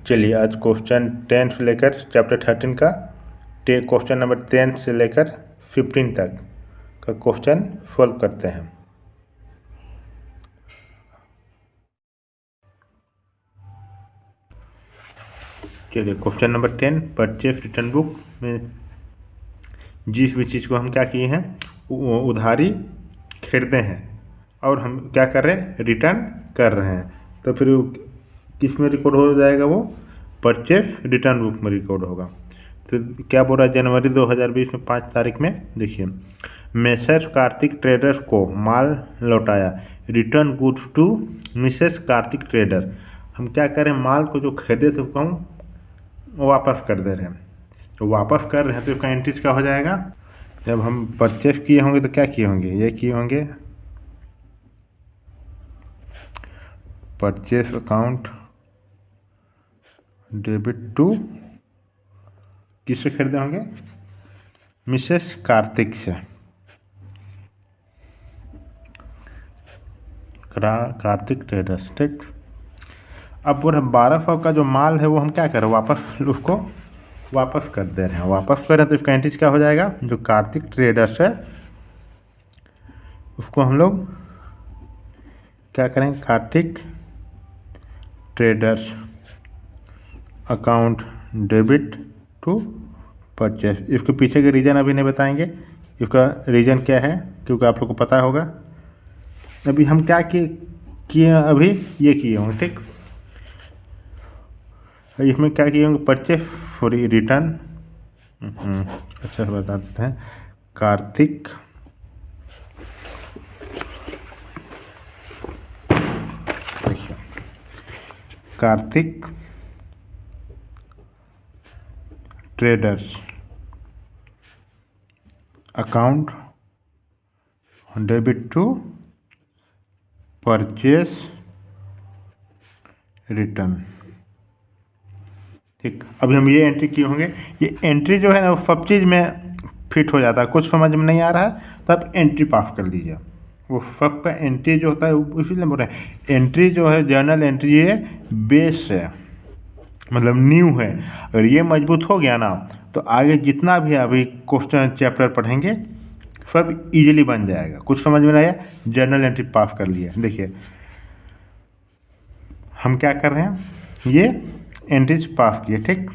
चलिए आज क्वेश्चन 10 से लेकर चैप्टर 13 का क्वेश्चन नंबर 10 से लेकर 15 तक का क्वेश्चन सॉल्व करते हैं। चलिए question number 10 purchase return book में जिस भी चीज़ को हम क्या किए हैं उधारी खरीदे हैं और हम क्या कर रहे हैं रिटर्न कर रहे हैं, तो फिर किस में रिकॉर्ड हो जाएगा, वो परचेस रिटर्न बुक में रिकॉर्ड होगा। तो क्या बोल रहा है, जनवरी 2020 में 5 तारीख में देखिए, मेसर्स कार्तिक ट्रेडर्स को माल लौटाया, return goods to Mrs Kartik trader. हम क्या करें, माल को जो खरीदे थे उसको हम वापस कर दे रहे हैं। तो वापस कर रहे हैं तो इसका एंट्रीज क्या हो जाएगा, जब हम परचेस किए होंगे तो क्या किए होंगे, ये किए होंगे परचेस अकाउंट डेबिट टू, किससे खरीदे होंगे, मिसेस कार्तिक से, कार्तिक ट्रेडर्स। ठीक, अब पूरा 1200 का जो माल है वो हम क्या करें, वापस उसको वापस कर दे रहे हैं। वापस करें तो इसका एंट्रीज क्या हो जाएगा, जो कार्तिक ट्रेडर्स है उसको हम लोग क्या करें, Kartik traders account debit to purchase. इसके पीछे के रीज़न अभी नहीं बताएंगे, इसका रीज़न क्या है क्योंकि आप लोग को पता होगा। अभी हम क्या किए अभी ये किए होंगे। ठीक, इसमें क्या किए होंगे, परचेस फॉर रिटर्न। अच्छा बता देते हैं, कार्तिक देखिए, Kartik traders account debit to purchase return. ठीक, अभी हम ये एंट्री किए होंगे। ये एंट्री जो है ना वो सब चीज़ में फिट हो जाता है। कुछ समझ में नहीं आ रहा है तो आप एंट्री पास कर लीजिए। वो सब का एंट्री जो होता है इसीलिए बोल रहे हैं, एंट्री जो है जर्नल एंट्री ये बेस है, मतलब न्यू है। अगर ये मजबूत हो गया ना तो आगे जितना भी अभी क्वेश्चन चैप्टर पढ़ेंगे सब इजीली बन जाएगा। कुछ समझ में नहीं आया, जर्नल एंट्री पास कर लिए। देखिए हम क्या कर रहे हैं, ये एंट्रीज पास किए। ठीक,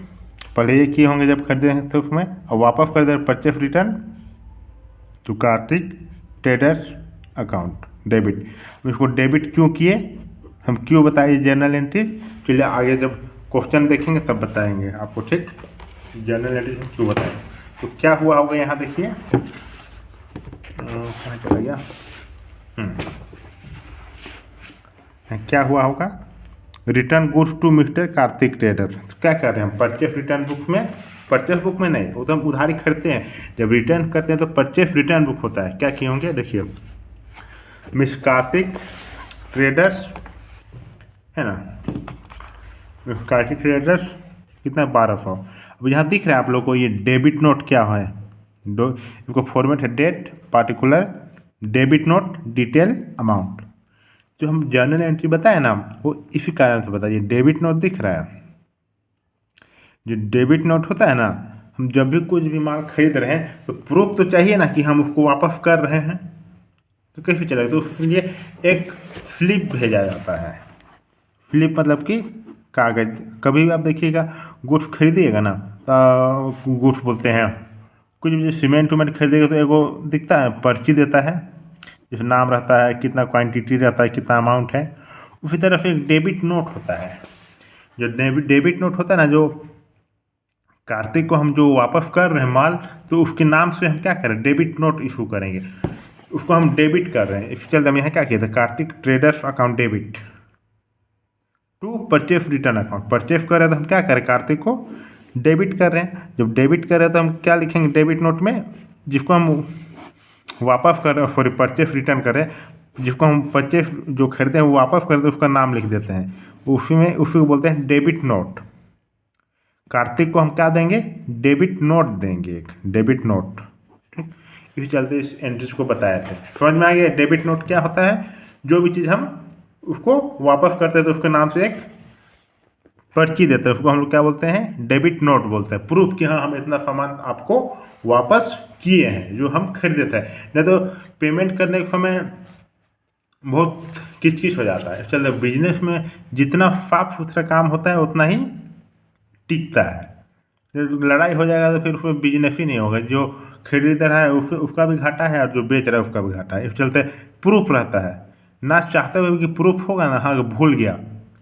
पहले ये किए होंगे जब खरीदे हैं तो उसमें, और वापस कर दे purchase return to Kartik traders account debit. इसको डेबिट क्यों किए, हम क्यों बताइए जर्नल एंट्रीज, चलिए आगे जब क्वेश्चन देखेंगे तब बताएंगे आपको। ठीक, जर्नल एंट्रीज हम क्यों बताएंगे। तो क्या हुआ होगा यहाँ देखिए, कहाँ चला गया, क्या हुआ होगा, return goods to Mr Kartik trader. तो क्या कर रहे हैं हम, परचेस रिटर्न बुक में, परचेस बुक में नहीं, वो तो हम उधारी खरीदते हैं, जब रिटर्न करते हैं तो परचेस रिटर्न बुक होता है। क्या किए होंगे, देखिए मिस कार्तिक ट्रेडर्स है ना, मिस कार्तिक ट्रेडर्स कितना 1200। अब यहाँ दिख रहा है आप लोग को ये डेबिट नोट क्या है, इसको फॉर्मेट है date particular debit note detail amount. जो हम जर्नल एंट्री बताए ना वो इसी कारण से बताइए, डेबिट नोट दिख रहा है, जो डेबिट नोट होता है ना, हम जब भी कुछ भी माल खरीद रहे हैं तो प्रूफ तो चाहिए ना कि हम उसको वापस कर रहे हैं, तो कैसे चलेगा, तो उसके लिए एक स्लिप भेजा जाता है। स्लिप मतलब कि कागज। कभी भी आप देखिएगा गुड्स खरीदिएगा ना, तो गुड्स बोलते हैं, कुछ भी सीमेंट उमेंट खरीदेगा तो एगो दिखता है, पर्ची देता है जिसमें नाम रहता है, कितना क्वांटिटी रहता है, कितना अमाउंट है। उसी तरह से एक डेबिट नोट होता है, जो डेबिट नोट होता है ना, जो कार्तिक को हम जो वापस कर रहे हैं माल, तो उसके नाम से हम क्या करें, डेबिट नोट इशू करेंगे, उसको हम डेबिट कर रहे हैं। इसके चलते हम यहाँ क्या किया था, Kartik traders account debit to purchase return account. Purchase कर रहे हैं तो हम क्या करें, कार्तिक को डेबिट कर रहे हैं। जब डेबिट कर रहे हैं तो हम क्या लिखेंगे डेबिट नोट में, जिसको हम वापस कर रहे हैं, सॉरी परचेस रिटर्न कर रहे हैं, जिसको हम परचेस जो खरीदते हैं वो वापस करते हैं उसका नाम लिख देते हैं, उसी को बोलते हैं डेबिट नोट। कार्तिक को हम क्या देंगे, डेबिट नोट देंगे, एक डेबिट नोट। ठीक, इसी चलते इस एंट्रीज को बताया था। समझ में आ गया डेबिट नोट क्या होता है, जो भी चीज़ हम उसको वापस करते हैं तो उसके नाम से एक पर्ची देते हैं, उसको हम लोग क्या बोलते हैं, डेबिट नोट बोलते हैं। प्रूफ कि हाँ हम इतना सामान आपको वापस किए हैं जो हम खरीदे थे। नहीं तो पेमेंट करने के समय बहुत किचकिच हो जाता है। चलो बिजनेस में जितना साफ सुथरा काम होता है उतना ही टिकता है। लड़ाई हो जाएगा तो फिर उसमें बिजनेस ही नहीं होगा। जो खरीद रहा है उसका भी घाटा है और जो बेच रहा है उसका भी घाटा है। इस चलते प्रूफ रहता है ना, चाहते हुए कि प्रूफ होगा ना, हाँ भूल गया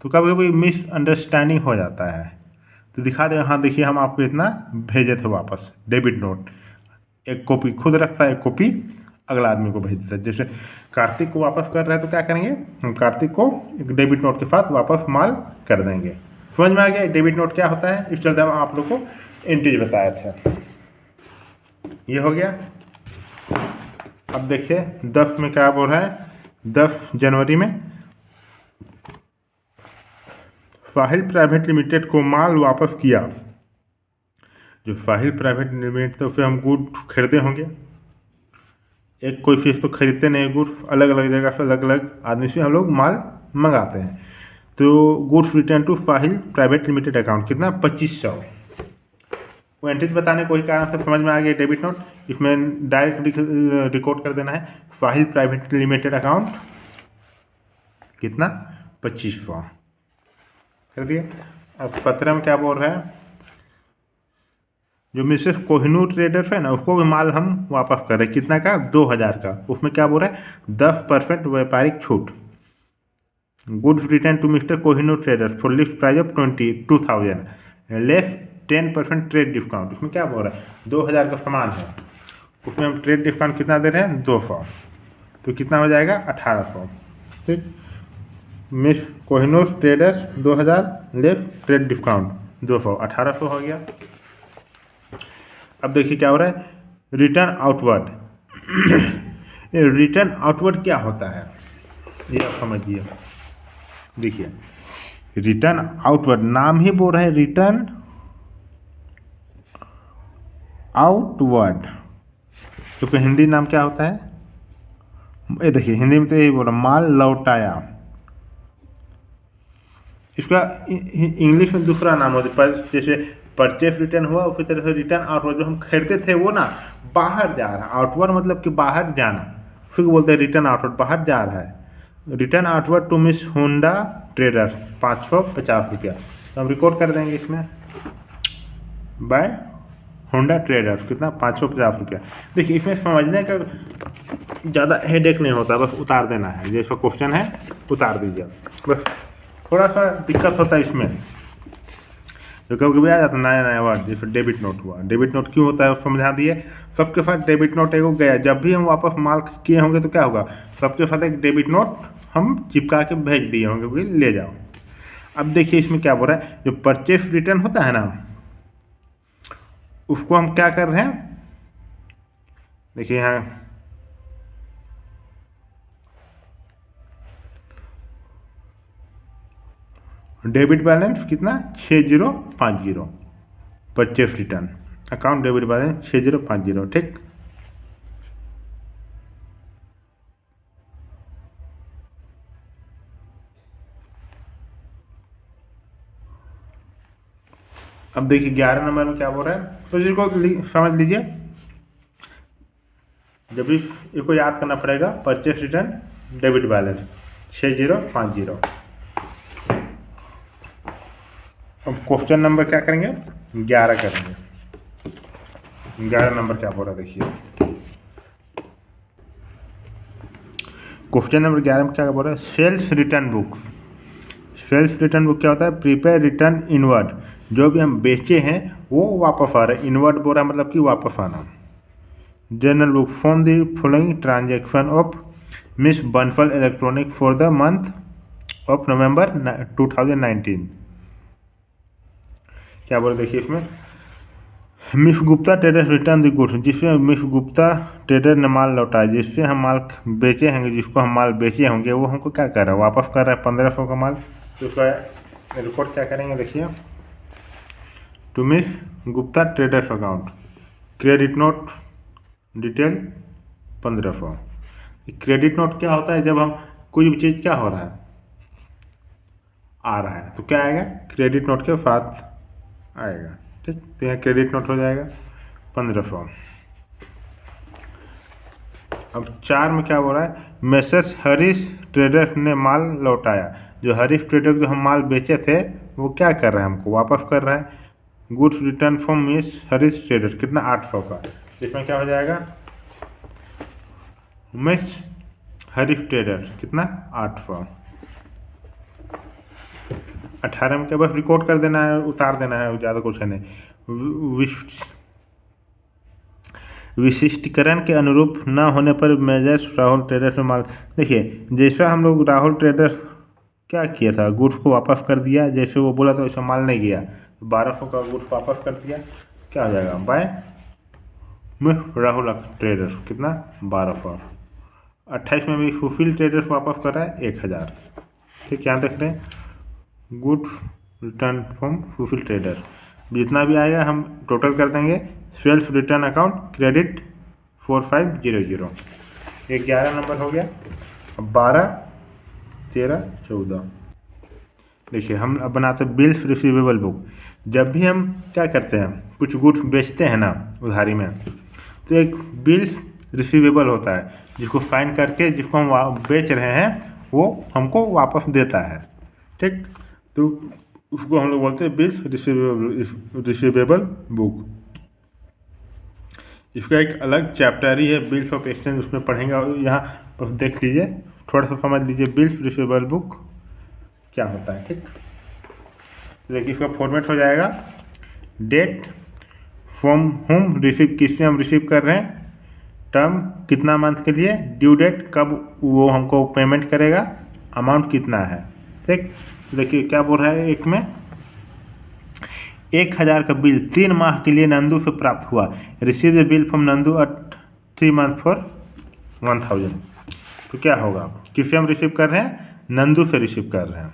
तो कभी कभी मिसअंडरस्टैंडिंग हो जाता है। तो दिखा दे, हाँ देखिए हम आपको इतना भेजे थे वापस, डेबिट नोट। एक कॉपी खुद रखता है, एक कॉपी अगला आदमी को भेज देता है। जैसे कार्तिक को वापस कर रहे हैं तो क्या करेंगे, हम कार्तिक को एक डेबिट नोट के साथ वापस माल कर देंगे। समझ में आ गया डेबिट नोट क्या होता है। इस चलते हम आप लोग को एंट्रीज बताए थे। ये हो गया। अब देखिए 10 में क्या बोल रहा है, 10 जनवरी में साहिल प्राइवेट लिमिटेड को माल वापस किया। जो साहिल प्राइवेट लिमिटेड तो उसे हम गुड खरीदे होंगे, एक कोई चीज़ तो खरीदते नहीं, गुड्स अलग अलग जगह से अलग अलग आदमी से हम लोग माल मंगाते हैं। तो goods return to Sahil private limited account कितना, 2500। वो एंट्रीज बताने कोई कारण से समझ में आ गया डेबिट नोट। इसमें डायरेक्ट रिकॉर्ड कर देना है, साहिल प्राइवेट लिमिटेड अकाउंट कितना, 2500 कर दिया। अब 17 में क्या बोल रहा है, जो मिसेस कोहिनूर ट्रेडर्स है ना उसको भी माल हम वापस कर रहे हैं, कितना का, 2000 का। उसमें क्या बोल रहा है, 10% व्यापारिक छूट। Goods return to Mr Kohinoor traders for list price of 2000 less 10% trade discount. उसमें क्या बोल रहा है, 2000 का सामान है, उसमें हम ट्रेड डिस्काउंट कितना दे रहे हैं, 200। तो कितना हो जाएगा, 1800। ठीक, miss Kohinoor traders 2000 less trade discount 200, 1800 हो गया। अब देखिए क्या हो रहा है, रिटर्न आउटवर्ड। रिटर्न आउटवर्ड क्या होता है ये आप समझिए। देखिए रिटर्न आउटवर्ड, नाम ही बोल रहा है रिटर्न आउटवर्ड, तो फिर हिंदी नाम क्या होता है, ये देखिए हिंदी में तो यही बोला, माल लौटाया। इसका इंग्लिश में दूसरा नाम होता है, जैसे परचेस रिटर्न हुआ उसी तरह से रिटर्न आउटवर्ड, जो हम खरीदे थे वो ना बाहर जा रहा है। आउटवर्ड मतलब कि बाहर जाना, फिर बोलते हैं रिटर्न आउटवर्ड, बाहर जा रहा है। Return outward to miss Honda traders 550 रुपया। तो हम रिकॉर्ड कर देंगे इसमें, बाय होंडा ट्रेडर्स कितना, 550 रुपया। देखिए इसमें समझने का ज़्यादा हेडेक नहीं होता, बस उतार देना है। जैसा क्वेश्चन है उतार दीजिए, बस थोड़ा सा दिक्कत होता है इसमें। तो कभी कभी आ जाता है नया नया वर्ड, जैसे डेबिट नोट हुआ। डेबिट नोट क्यों होता है समझा दिए। सबके साथ डेबिट नोट एक गया, जब भी हम वापस माल किए होंगे तो क्या होगा, सबके साथ एक डेबिट नोट हम चिपका के भेज दिए होंगे कि ले जाओ। अब देखिए इसमें क्या बोल रहा है, जो परचेस रिटर्न होता है ना उसको हम क्या कर रहे हैं, देखिए यहाँ डेबिट बैलेंस कितना, 6050, purchase return account debit balance 6050। ठीक, अब देखिए 11 नंबर में क्या बोल रहा है, तो इसको समझ लीजिए। जब भी इसको याद करना पड़ेगा, परचेस रिटर्न डेबिट बैलेंस 6050। अब क्वेश्चन नंबर क्या करेंगे, 11 करेंगे। 11 नंबर क्या बोल रहा है देखिए, क्वेश्चन नंबर 11 में क्या बोल रहा है, sales return books. Sales return book क्या होता है, प्रीपेड रिटर्न इनवर्ड, जो भी हम बेचे हैं वो वापस आ रहा है। इनवर्ड बोल रहा है मतलब कि वापस आना। General book from the following transaction of miss Bansal electronic for the month of November 2019। क्या बोल देखिए इसमें, miss Gupta traders return the goods, जिससे मिस गुप्ता ट्रेडर ने माल लौटाया, जिससे हम माल बेचे होंगे, जिसको हम माल बेचे होंगे वो हमको क्या कर रहा है, वापस कर रहा है 1500 का माल। तो उसका रिकॉर्ड क्या करेंगे देखिए, to miss Gupta traders account credit note detail 1500। Credit note क्या होता है, जब हम कोई भी चीज़ क्या हो रहा है, आ रहा है, तो क्या आएगा, क्रेडिट नोट के साथ आएगा। ठीक, तो यहाँ क्रेडिट नोट हो जाएगा 1500। अब 4 में क्या बोल रहा है, मैसेज हरीश ट्रेडर्स ने माल लौटाया। जो हरीश ट्रेडर जो हम माल बेचे थे वो क्या कर रहा है, हमको वापस कर रहा है। Goods return from miss Harish trader, कितना 800 का। इसमें क्या हो जाएगा, मिस हरीश ट्रेडर कितना 800। 18 में क्या बस रिकॉर्ड कर देना है, उतार देना है, ज़्यादा कुछ है नहीं। विशिष्टीकरण के अनुरूप न होने पर मेजर्स राहुल ट्रेडर्स में माल, देखिए जैसा हम लोग राहुल ट्रेडर्स क्या किया था, गुड्स को वापस कर दिया, जैसे वो बोला था वैसा माल नहीं गया, 1200 का गुड्स वापस कर दिया, क्या हो जाएगा, बाय में राहुल ट्रेडर्स कितना 1200। 28 में भी फुलफिल ट्रेडर्स वापस कर रहा है 1000। ठीक, क्या देख रहे हैं, good return from fulfil trader, जितना भी आएगा हम टोटल कर देंगे। Self return account credit 4500, 11 number हो गया। अब 12, 13, 14 देखिए हम अब बनाते हैं बिल्स रिसीवेबल बुक। जब भी हम क्या करते हैं, कुछ गुड्स बेचते हैं ना उधारी में, तो एक बिल्स रिसीवेबल होता है जिसको साइन करके जिसको हम बेच रहे हैं वो हमको वापस देता है। ठीक, तो उसको हम लोग बोलते हैं बिल्स रिसीवेबल बुक। इसका एक अलग चैप्टर ही है बिल्स ऑफ एक्सचेंज, उसमें पढ़ेंगे। और यहाँ पर देख लीजिए, थोड़ा सा समझ लीजिए बिल्स रिसीवेबल बुक क्या होता है। ठीक, देखिए इसका फॉर्मेट हो जाएगा, डेट फ्रॉम होम रिसीव, किससे हम रिसीव कर रहे हैं, टर्म कितना मंथ के लिए, ड्यू डेट कब वो हमको पेमेंट करेगा, अमाउंट कितना है। ठीक, देखिए क्या बोल रहा है, एक में 1000 का बिल 3 माह के लिए नंदू से प्राप्त हुआ। Receive the bill from Nandu at 3 month for 1000। तो क्या होगा, किससे हम रिसीव कर रहे हैं, नंदू से रिसीव कर रहे हैं,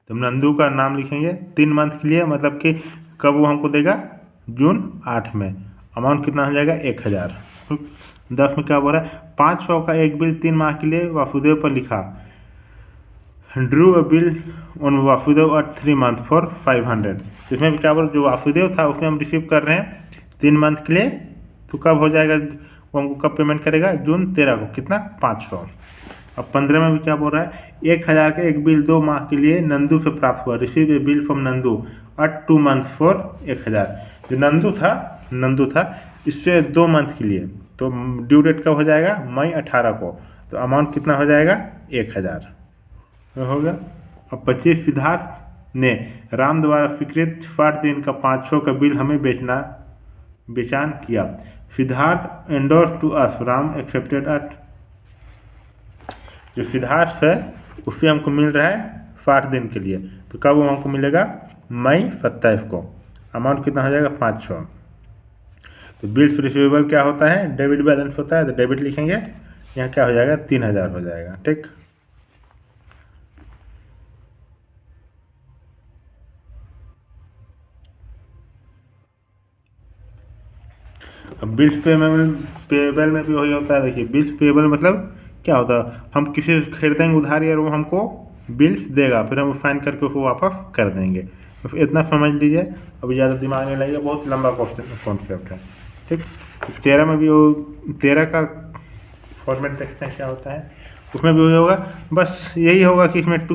तो नंदू का नाम लिखेंगे 3 मंथ के लिए, मतलब कि कब वो हमको देगा, जून 8 में। अमाउंट कितना हो जाएगा 1000। 10 में क्या बोल रहा है, 500 का एक बिल 3 माह के लिए वासुदेव पर लिखा। Drew a bill on Vasudev at 3 month for 500। इसमें भी क्या बोल, जो वासुदेव था उसमें हम रिसीव कर रहे हैं 3 मंथ के लिए, तो कब हो जाएगा, वो हमको कब पेमेंट करेगा, जून 13 को, कितना 500। अब 15 में भी क्या बोल रहा है, 1000 का एक बिल 2 माह के लिए नंदू से प्राप्त हुआ। Receive a bill from Nandu at 2 month for 1000। जो नंदू था इससे 2 मंथ के लिए, तो ड्यू डेट कब हो जाएगा, मई 18 को, तो अमाउंट कितना हो जाएगा 1000 हो गया। अब 25 सिद्धार्थ ने राम द्वारा स्वीकृत 60 दिन का 500 का बिल हमें बेचान किया। Siddharth endorse to us, Ram accepted at. जो सिद्धार्थ है उससे हमको मिल रहा है 60 दिन के लिए, तो कब वो हमको मिलेगा, मई 27 को। अमाउंट कितना हो जाएगा 500। तो बिल्स रिसीवेबल क्या होता है, डेबिट बैलेंस होता है, तो डेबिट लिखेंगे, यहाँ क्या हो जाएगा 3000 हो जाएगा। ठीक, अब बिल्स पेबल में भी वही होता है। देखिए बिल्स पेबल मतलब क्या होता है, हम किसी से खरीदेंगे उधारी और वो हमको बिल्स देगा, फिर हम साइन करके उसको वापस कर देंगे। तो इतना समझ लीजिए, अभी ज़्यादा दिमाग में लगेगा, बहुत लंबा कॉन्सेप्ट है। ठीक, 13 में भी वो 13 का फॉर्मेट देखते हैं क्या होता है, उसमें भी वही होगा, बस यही होगा कि इसमें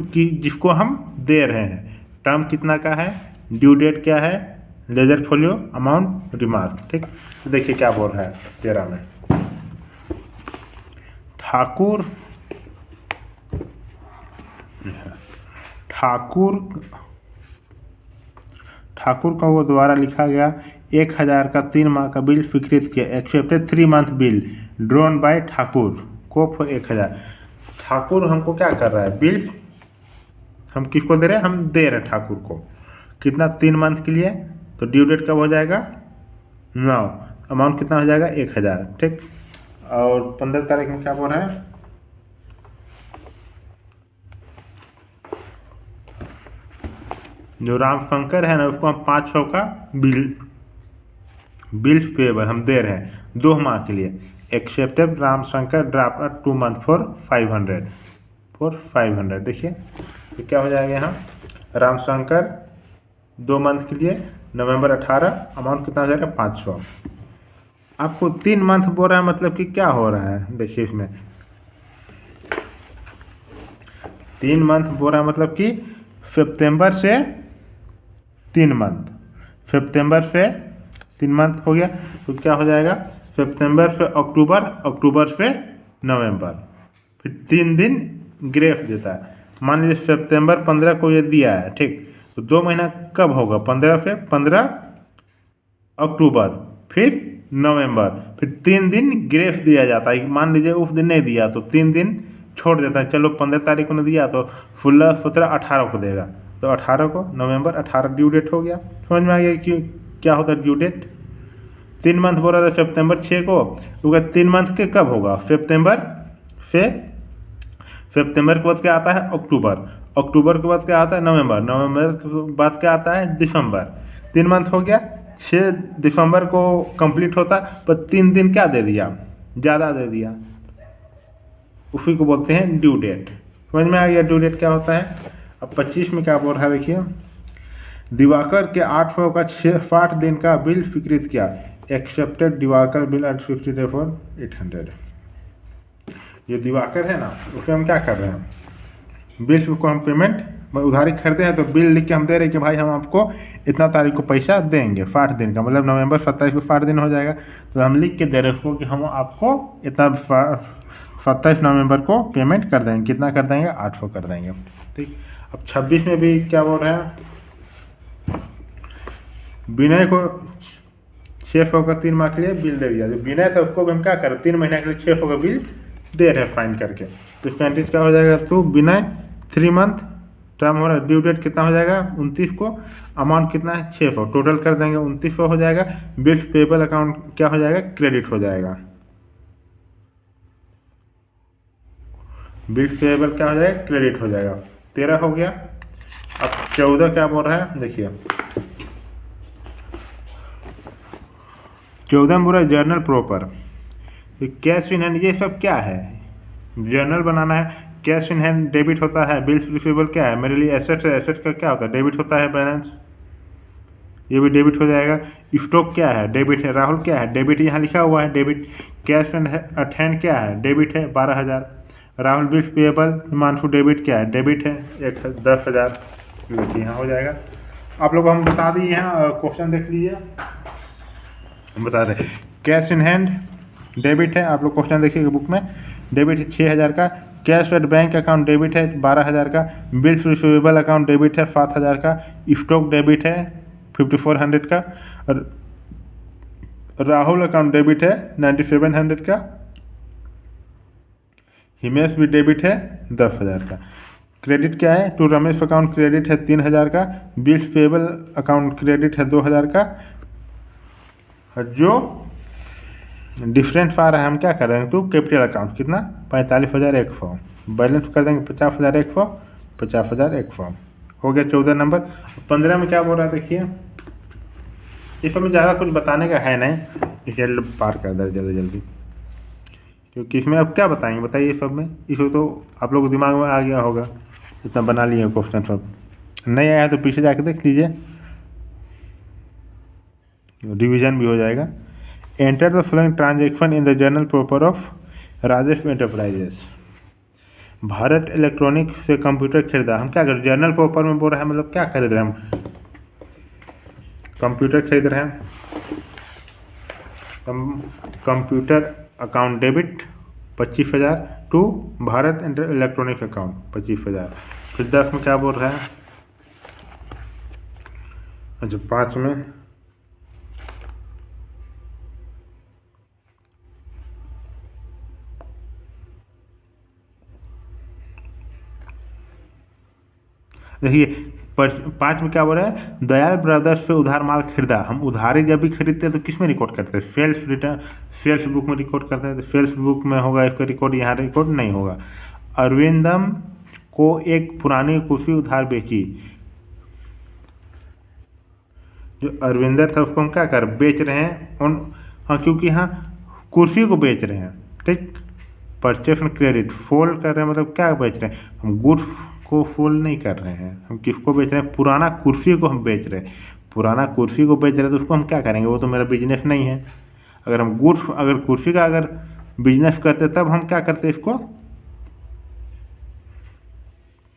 जिसको हम दे रहे हैं, टर्म कितना का है, ड्यू डेट क्या है, लेजर फोलियो, अमाउंट, रिमार्क। ठीक, तो देखिए क्या बोल रहा है 13 में, ठाकुर का वो द्वारा लिखा गया 1000 का 3 माह का बिल स्वीकृत किया। Accepted 3 month bill drawn by Thakur को फॉर 1000। ठाकुर हमको क्या कर रहा है, बिल हम किसको दे रहे हैं, हम दे रहे हैं ठाकुर को, कितना 3 मंथ के लिए, तो ड्यू डेट कब हो जाएगा 9, अमाउंट कितना हो जाएगा 1000। ठीक, और 15 तारीख में क्या बोल रहा है, जो राम शंकर है ना उसको हम 500 का बिल्स पेबल हम दे रहे हैं 2 माह के लिए। Accepted Ram Shankar draft 2 month for 500 देखिए तो क्या हो जाएगा यहाँ रामशंकर 2 मंथ के लिए नवंबर 18, अमाउंट कितना हो जाएगा 500। आपको 3 मंथ बोल रहा है, मतलब कि क्या हो रहा है देखिए इसमें 3 मंथ बोल रहा है, मतलब कि सितंबर से 3 मंथ, सितंबर से 3 मंथ हो गया। तो क्या हो जाएगा सितंबर से अक्टूबर, अक्टूबर से नवंबर, फिर 3 दिन ग्रेस देता है। मान लीजिए सितंबर 15 को ये दिया है, ठीक, तो 2 महीना कब होगा 15 से 15 अक्टूबर, फिर नवंबर, फिर 3 दिन ग्रेस दिया जाता है। मान लीजिए उस दिन नहीं दिया तो 3 दिन छोड़ देता है, चलो 15 तारीख को नहीं दिया तो 16, 17, 18 को देगा, तो 18 को नवंबर 18 ड्यू डेट हो गया। समझ में आ गया कि क्या होता है ड्यू डेट। 3 मंथ बोल रहा था सितंबर 6 को, तो 3 मंथ के कब होगा सितंबर से, सितंबर के बाद क्या आता है अक्टूबर, अक्टूबर के बाद क्या आता है नवंबर, नवंबर के बाद क्या आता है दिसंबर। 3 मंथ हो गया, 6 दिसंबर को कंप्लीट होता, पर 3 दिन क्या दे दिया, ज़्यादा दे दिया, उसी को बोलते हैं ड्यू डेट। समझ में आ गया ड्यू डेट क्या होता है। अब 25 में क्या बोल रहा है देखिए, दिवाकर के 800 का 60 दिन का बिल स्वीकृत किया, accepted Diwakar bill eight 50 day for 800। ये दिवाकर है ना, उसे हम क्या कर रहे हैं, बिल को हम पेमेंट उधारी खरीदे हैं, तो बिल लिख के हम दे रहे हैं कि भाई हम आपको इतना तारीख को पैसा देंगे, 60 दिन का, मतलब नवंबर 27 को 60 दिन हो जाएगा, तो हम लिख के दे रहे हैं उसको कि हम आपको इतना 27 नवंबर को पेमेंट कर देंगे। कितना कर देंगे 800 कर देंगे, ठीक। अब 26 में भी क्या बोल रहे हैं, विनय को 600 का 3 माह के लिए बिल दे दिया, जो विनय था उसको भी हम क्या करें 3 महीने के लिए 600 का बिल दे रहे हैं फाइन करके, तो इसका एंट्रीज क्या हो जाएगा, तो विनय 3 मंथ टर्म हो रहा है, ड्यू डेट कितना हो जाएगा 29 को, अमाउंट कितना है 600, टोटल कर देंगे 2900 हो जाएगा। बिल्स पेबल अकाउंट क्या हो जाएगा क्रेडिट हो जाएगा, बिल्स पेबल क्या हो जाएगा क्रेडिट हो जाएगा। 13 हो गया। अब 14 क्या बोल रहा है देखिए, 14 में बोल रहा है journal proper, cash in hand, ये सब क्या है, जर्नल बनाना है, कैश इन हैंड डेबिट होता है, बिल्स रिसीवेबल क्या है मेरे लिए एसेट्स है, एसेट्स का क्या होता है डेबिट होता है, बैलेंस ये भी डेबिट हो जाएगा। स्टॉक क्या है डेबिट है, राहुल क्या है डेबिट, यहाँ लिखा हुआ है डेबिट। कैश एट हैंड क्या है डेबिट है 12,000। Rahul bills payable Himanshu debit क्या है डेबिट है 10,000, देखिए यहाँ हो जाएगा। आप लोग हम बता दिए यहाँ क्वेश्चन देख लीजिए, हम बता रहे कैश इन हैंड डेबिट है, आप लोग क्वेश्चन देखिएगा बुक में, डेबिट है 6,000 का, cash at bank account debit है 12,000 का, बिल्स रिसीवेबल अकाउंट डेबिट है 7,000 का, स्टॉक डेबिट है 5,400 का, और राहुल अकाउंट डेबिट है 9,700 का, हिमेश भी डेबिट है 10,000 का। क्रेडिट क्या है, टू रमेश अकाउंट क्रेडिट है 3,000 का, बिल्स पेएबल अकाउंट क्रेडिट है 2,000 का, और जो डिफरेंस आ रहा है हम क्या कर देंगे तो कैपिटल अकाउंट कितना 45,100, बैलेंस कर देंगे 50,100, 50,100 हो गया 14 नंबर। 15 में क्या बोल रहा है देखिए, इसमें ज़्यादा कुछ बताने का है नहीं, इसे पार कर दे जल्दी जल्दी, क्योंकि इसमें अब क्या बताएंगे बताइए सब में, इसको तो आप लोग को दिमाग में आ गया होगा, इतना बना लिए क्वेश्चन सब, नहीं आया तो पीछे जाके देख लीजिए, रिवीजन भी हो जाएगा। Enter the following transaction in the journal proper off Rajesh enterprises. Bharat electronic से कंप्यूटर खरीदा, हम क्या करें जर्नल प्रॉपर में बोल रहे हैं, मतलब क्या खरीद रहे हैं हम, कंप्यूटर खरीद रहे हैं, computer account debit 25,000 to Bharat electronic account 25,000। फिर 10 में क्या बोल रहा है, अच्छा 5 में देखिए 5 में क्या बोल रहा है, दयाल ब्रदर्स से उधार माल खरीदा, हम उधारी जब भी खरीदते हैं तो किस में रिकॉर्ड करते हैं सेल्स रिटर्न, सेल्स बुक में रिकॉर्ड करते हैं, तो सेल्स बुक में होगा इसका रिकॉर्ड, यहाँ रिकॉर्ड नहीं होगा। अरविंदम को एक पुरानी कुर्सी उधार बेची, जो अरविंदर था उसको हम क्या कर बेच रहे हैं उन, हाँ क्योंकि हाँ कुर्सी को बेच रहे हैं, ठीक। परचेस क्रेडिट फोल्ड कर रहे हैं, मतलब क्या बेच रहे हैं हम गुड्स को फुल नहीं कर रहे हैं, हम किसको बेच रहे हैं, पुराना कुर्सी को हम बेच रहे हैं। पुराना कुर्सी को बेच रहे हैं तो उसको हम क्या करेंगे, वो तो मेरा बिजनेस नहीं है। अगर हम अगर कुर्सी का अगर बिजनेस करते तब हम क्या करते इसको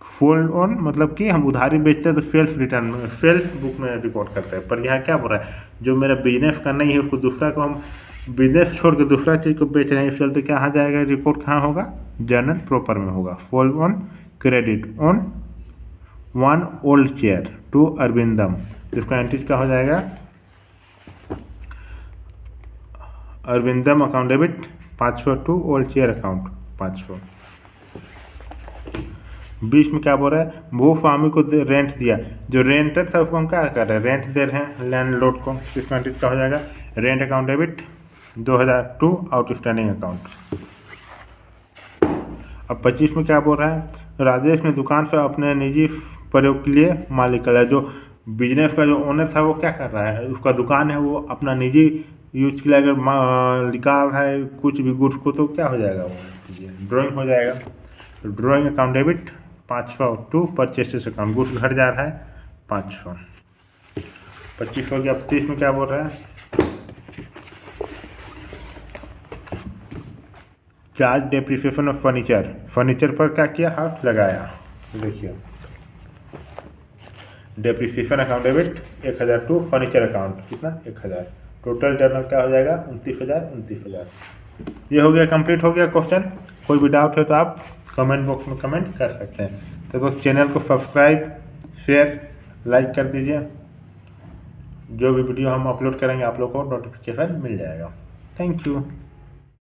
फोल्ड ऑन, मतलब कि हम उधारी बेचते हैं तो सेल्फ रिटर्न में, सेल्फ बुक में रिकॉर्ड करते हैं। पर यहाँ क्या बोल रहा है, जो मेरा बिजनेस का नहीं है उसको दूसरा को हम बिजनेस छोड़ के दूसरा चीज़ को बेच रहे हैं, इस चलते कहाँ जाएगा रिपोर्ट, कहाँ होगा, जर्नल प्रॉपर में होगा। Sold on credit on one old chair to Arvindam, इसका एंट्रीज क्या हो जाएगा, Arvindam account debit 500 to old chair account 500। 20 में क्या बोल रहा है, भूस्वामी को रेंट दिया, जो रेंटर था उसको हम क्या कर रहे हैं, रेंट दे रहे हैं लैंडलॉर्ड को, इसका एंट्रीज क्या हो जाएगा, rent account debit 2000 to outstanding account. अब 25 में क्या बोल रहा है, राजेश ने दुकान से अपने निजी प्रयोग के लिए मालिक है, जो बिजनेस का जो ओनर था वो क्या कर रहा है, उसका दुकान है, वो अपना निजी यूज के लिए अगर निकाल रहा है कुछ भी गुड्स को तो क्या हो जाएगा, वो ड्राइंग हो जाएगा। Drawing account debit 500 to purchases account, goods घर जा रहा है 500। 25 हो गया। 30 में क्या बोल रहा है, charge depreciation of furniture, furniture पर क्या किया, हाथ लगाया। देखिए depreciation account debit 1000 to furniture account कितना 1000, टोटल टर्नओवर क्या हो जाएगा 29,000। ये हो गया, कंप्लीट हो गया क्वेश्चन। कोई भी डाउट है तो आप कमेंट बॉक्स में कमेंट कर सकते हैं। तो चैनल को सब्सक्राइब, शेयर, लाइक कर दीजिए। जो भी वीडियो हम अपलोड करेंगे आप लोग को नोटिफिकेशन मिल जाएगा। Thank you.